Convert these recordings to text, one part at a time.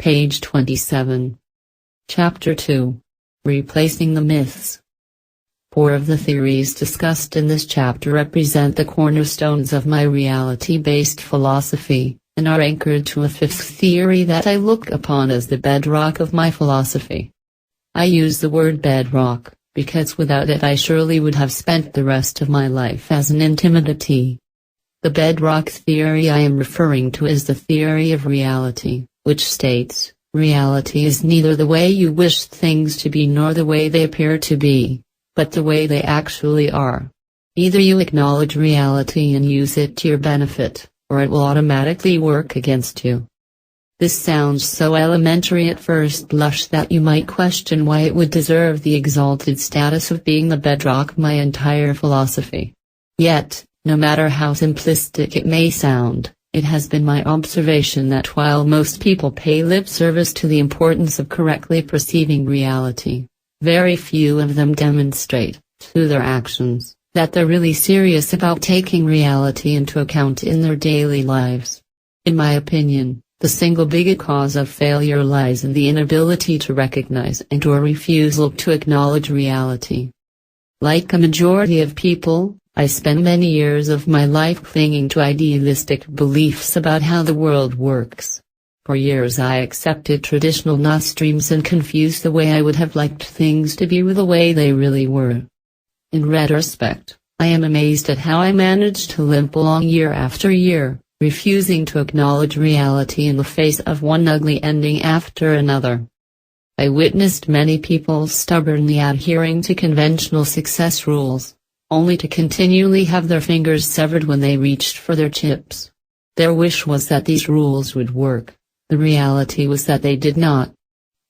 Page 27. Chapter 2. Replacing the myths. 4 of the theories discussed in this chapter represent the cornerstones of my reality-based philosophy, and are anchored to a 5th theory that I look upon as the bedrock of my philosophy. I use the word bedrock, because without it I surely would have spent the rest of my life as an intimidatee. The bedrock theory I am referring to is the theory of reality, which states, reality is neither the way you wish things to be nor the way they appear to be, but the way they actually are. Either you acknowledge reality and use it to your benefit, or it will automatically work against you. This sounds so elementary at first blush that you might question why it would deserve the exalted status of being the bedrock of my entire philosophy. Yet, no matter how simplistic it may sound, it has been my observation that while most people pay lip service to the importance of correctly perceiving reality, very few of them demonstrate, through their actions, that they're really serious about taking reality into account in their daily lives. In my opinion, the single biggest cause of failure lies in the inability to recognize and/or refusal to acknowledge reality. Like a majority of people, I spent many years of my life clinging to idealistic beliefs about how the world works. For years I accepted traditional nostrums and confused the way I would have liked things to be with the way they really were. In retrospect, I am amazed at how I managed to limp along year after year, refusing to acknowledge reality in the face of one ugly ending after another. I witnessed many people stubbornly adhering to conventional success rules, only to continually have their fingers severed when they reached for their chips. Their wish was that these rules would work. The reality was that they did not.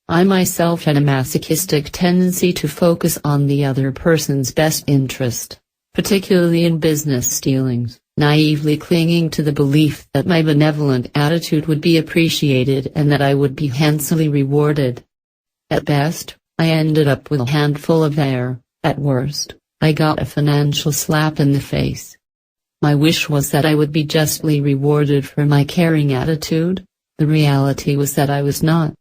I myself had a masochistic tendency to focus on the other person's best interest, particularly in business dealings, naively clinging to the belief that my benevolent attitude would be appreciated and that I would be handsomely rewarded. At best, I ended up with a handful of air. At worst, I got a financial slap in the face. My wish was that I would be justly rewarded for my caring attitude. The reality was that I was not.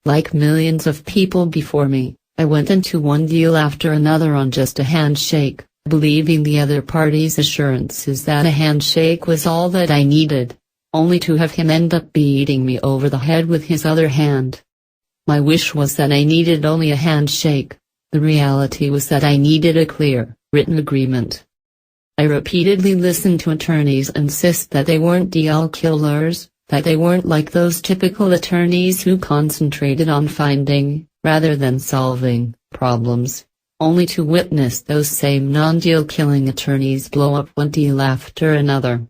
Like millions of people before me, I went into one deal after another on just a handshake, believing the other party's assurances that a handshake was all that I needed, only to have him end up beating me over the head with his other hand. My wish was that I needed only a handshake. The reality was that I needed a clear, written agreement. I repeatedly listened to attorneys insist that they weren't deal killers, that they weren't like those typical attorneys who concentrated on finding, rather than solving, problems, only to witness those same non-deal killing attorneys blow up one deal after another.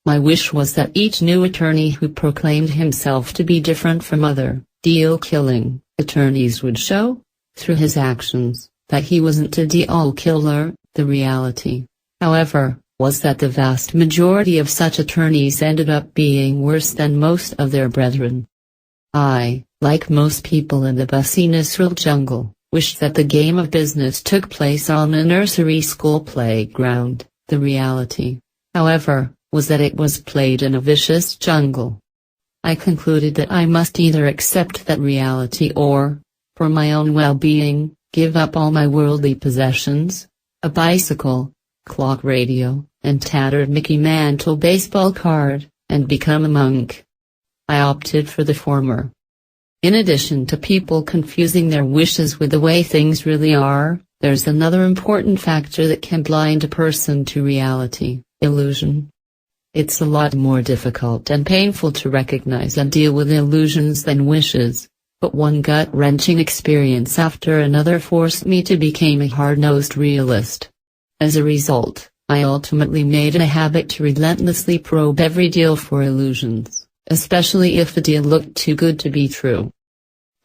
My wish was that each new attorney who proclaimed himself to be different from other deal-killing attorneys would show, through his actions, that he wasn't a deal killer. The reality, however, was that the vast majority of such attorneys ended up being worse than most of their brethren. I, like most people in the bussy Nisral jungle, wished that the game of business took place on a nursery school playground. The reality, however, was that it was played in a vicious jungle. I concluded that I must either accept that reality or, for my own well-being, give up all my worldly possessions, a bicycle, clock radio, and tattered Mickey Mantle baseball card, and become a monk. I opted for the former. In addition to people confusing their wishes with the way things really are, there's another important factor that can blind a person to reality: illusion. It's a lot more difficult and painful to recognize and deal with illusions than wishes, but one gut-wrenching experience after another forced me to become a hard-nosed realist. As a result, I ultimately made it a habit to relentlessly probe every deal for illusions, especially if the deal looked too good to be true.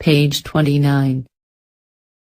Page 29.